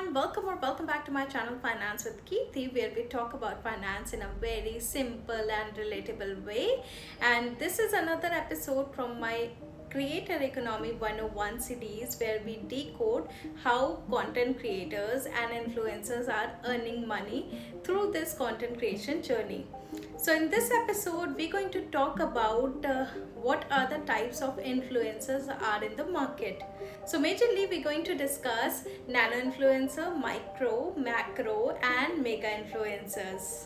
everyone, welcome or welcome back to my channel Finance with Keerthi, where we talk about finance in a very simple and relatable way. And this is another episode from my Creator Economy 101 series, where we decode how content creators and influencers are earning money through this content creation journey. So in this episode, we're going to talk about what are the types of influencers are in the market. So majorly we're going to discuss nano influencer, micro, macro and mega influencers.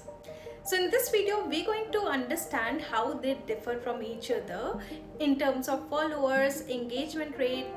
So in this video, we're going to understand how they differ from each other in terms of followers, engagement rate,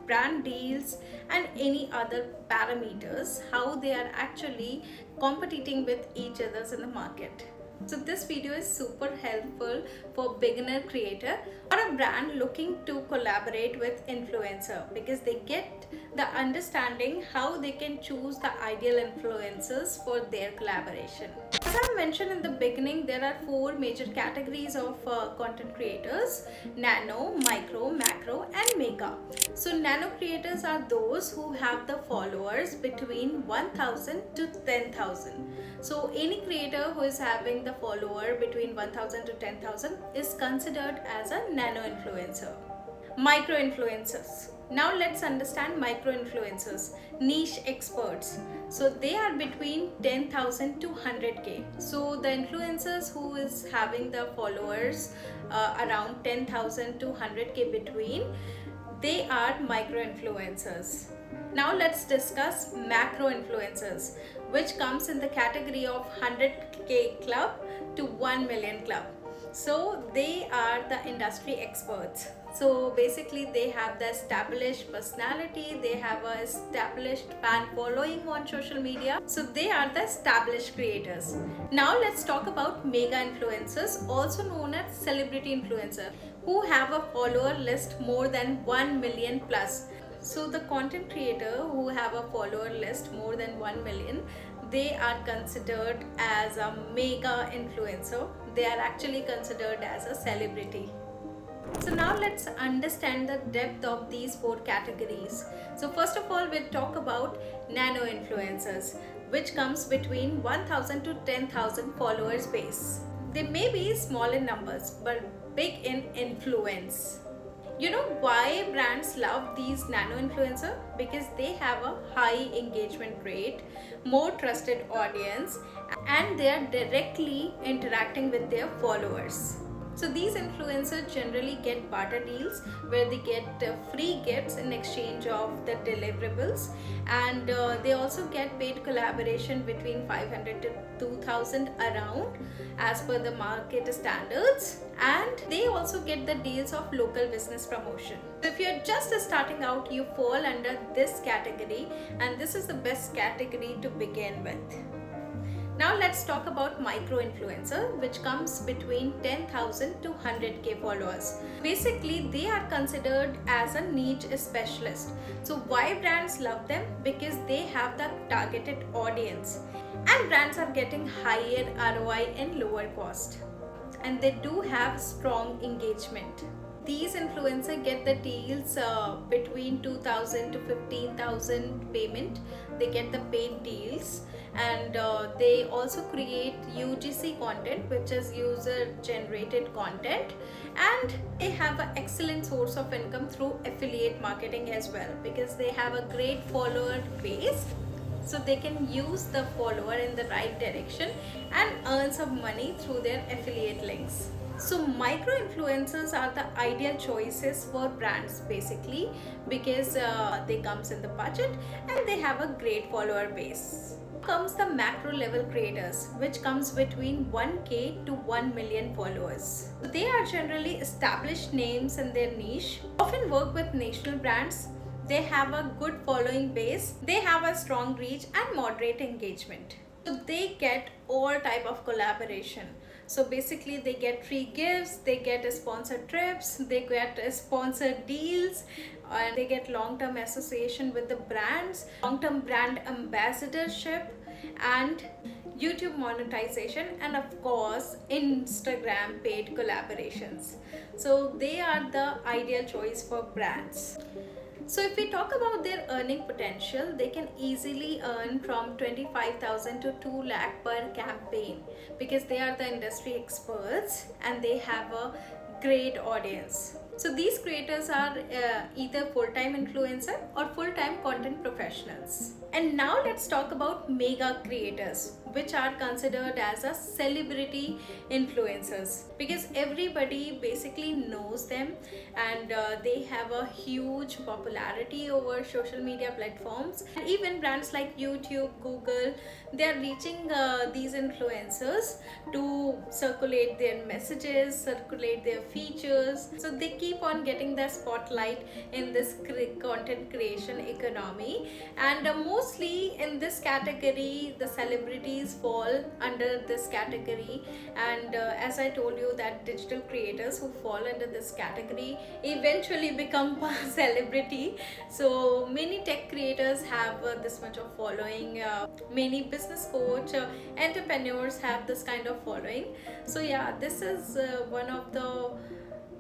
brand deals and any other parameters, how they are actually competing with each others in the market. So this video is super helpful for beginner creator or a brand looking to collaborate with influencer, because they get the understanding how they can choose the ideal influencers for their collaboration. As I mentioned in the beginning, there are four major categories of content creators: nano, micro, macro and mega. So nano creators are those who have the followers between 1000 to 10,000. So any creator who is having the follower between 1000 to 10,000 is considered as a nano influencer. Micro influencers. Now let's understand micro influencers, niche experts. So they are between 10,000 to 100k. So the influencers who is having the followers around 10,000 to 100k between, they are micro influencers. Now let's discuss macro influencers, which comes in the category of 100k club to 1 million club. So they are the industry experts. So basically they have the established personality, they have a established fan following on social media. So they are the established creators. Now let's talk about mega influencers, also known as celebrity influencer, who have a follower list more than 1 million plus. So the content creator who have a follower list more than 1 million, they are considered as a mega influencer. They are actually considered as a celebrity. So now let's understand the depth of these four categories. So first of all, we'll talk about nano influencers, which comes between 1000 to 10,000 followers base. They may be small in numbers but big in influence. You know why brands love these nano influencers? Because they have a high engagement rate, more trusted audience, and they are directly interacting with their followers. So these influencers generally get barter deals where they get free gifts in exchange of the deliverables, and they also get paid collaboration between 500 to 2000 around as per the market standards, and they also get the deals of local business promotion. So if you're just starting out, you fall under this category, and this is the best category to begin with. Now let's talk about micro influencer, which comes between 10,000 to 100k followers. Basically, they are considered as a niche specialist. So why brands love them? Because they have the targeted audience, and brands are getting higher ROI and lower cost, and they do have strong engagement. These influencers get the deals between 2,000 to 15,000 payment. They get the paid deals, and they also create UGC content, which is user generated content, and they have an excellent source of income through affiliate marketing as well, because they have a great follower base. So they can use the follower in the right direction and earn some money through their affiliate links. So micro influencers are the ideal choices for brands, basically because they comes in the budget and they have a great follower base. Comes the macro level creators, which comes between 1k to 1 million followers. They are generally established names in their niche, often work with national brands. They have a good following base, they have a strong reach and moderate engagement. So they get all type of collaboration. So basically they get free gifts, they get sponsored trips, they get sponsored deals, and they get long-term association with the brands, long-term brand ambassadorship, and YouTube monetization, and of course Instagram paid collaborations. So they are the ideal choice for brands. So if we talk about their earning potential, they can easily earn from 25,000 to 2 lakh per campaign, because they are the industry experts and they have a great audience. So these creators are either full-time influencer or full-time content professionals. And now let's talk about mega creators, which are considered as a celebrity influencers, because everybody basically knows them, and they have a huge popularity over social media platforms. And even brands like YouTube, Google, they are reaching these influencers to circulate their messages, circulate their features. So they keep on getting the spotlight in this content creation economy. And mostly in this category, the celebrities fall under this category. And as I told you, that digital creators who fall under this category eventually become a celebrity. So many tech creators have this much of following. Many business coach, entrepreneurs have this kind of following. So yeah, this is one of the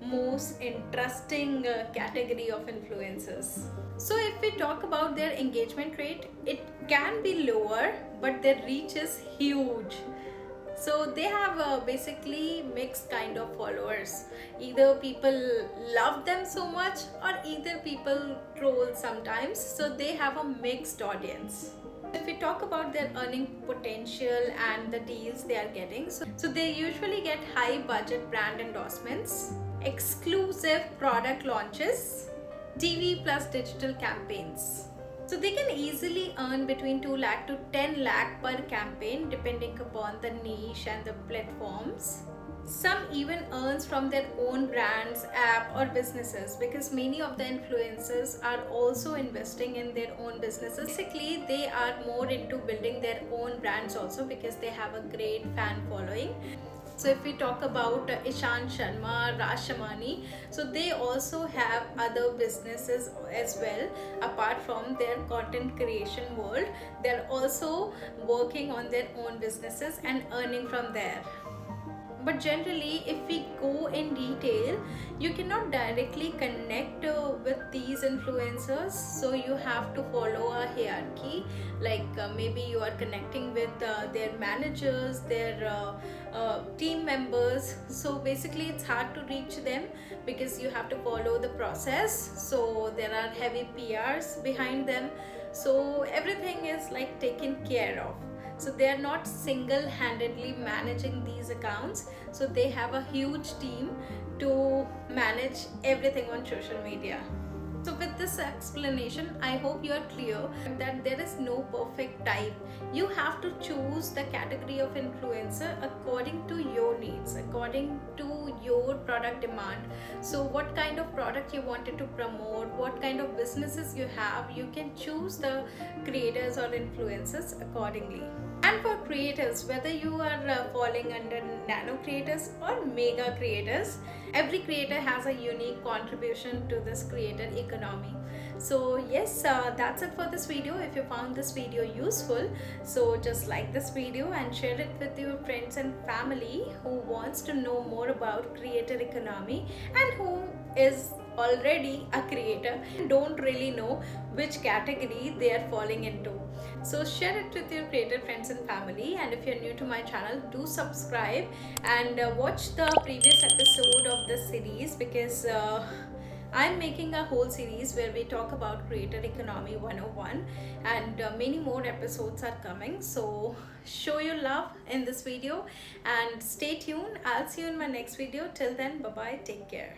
most interesting category of influencers. So if we talk about their engagement rate, it can be lower, but their reach is huge. So they have basically mixed kind of followers. Either people love them so much, or either people troll sometimes. So they have a mixed audience. If we talk about their earning potential and the deals they are getting, so they usually get high budget brand endorsements, exclusive product launches, TV plus digital campaigns. So they can easily earn between 2 lakh to 10 lakh per campaign, depending upon the niche and the platforms. Some even earns from their own brands, app or businesses, because many of the influencers are also investing in their own businesses. Basically, they are more into building their own brands also, because they have a great fan following. So if we talk about Ishan Sharma, Raj Shamani, so they also have other businesses as well. Apart from their content creation world, they're also working on their own businesses and earning from there. But generally, if we go in detail, you cannot directly connect with these influencers. So you have to follow a hierarchy, like maybe you are connecting with their managers, their team members. So basically it's hard to reach them, because you have to follow the process. So there are heavy PRs behind them, so everything is like taken care of. So they are not single-handedly managing these accounts. So they have a huge team to manage everything on social media. So with this explanation, I hope you are clear that there is no perfect type. You have to choose the category of influencer according to your needs, according to your product demand. So what kind of product you wanted to promote, what kind of businesses you have, you can choose the creators or influencers accordingly. And for creators, whether you are falling under nano creators or mega creators, every creator has a unique contribution to this creator economy. So yes, that's it for this video. If you found this video useful, so just like this video and share it with your friends and family who wants to know more about creator economy, and who is already a creator and don't really know which category they are falling into. So share it with your creator friends and family. And if you're new to my channel, do subscribe and watch the previous episode of this series, because I'm making a whole series where we talk about Creator Economy 101, and many more episodes are coming. So show your love in this video and stay tuned. I'll see you in my next video. Till then, bye bye, take care.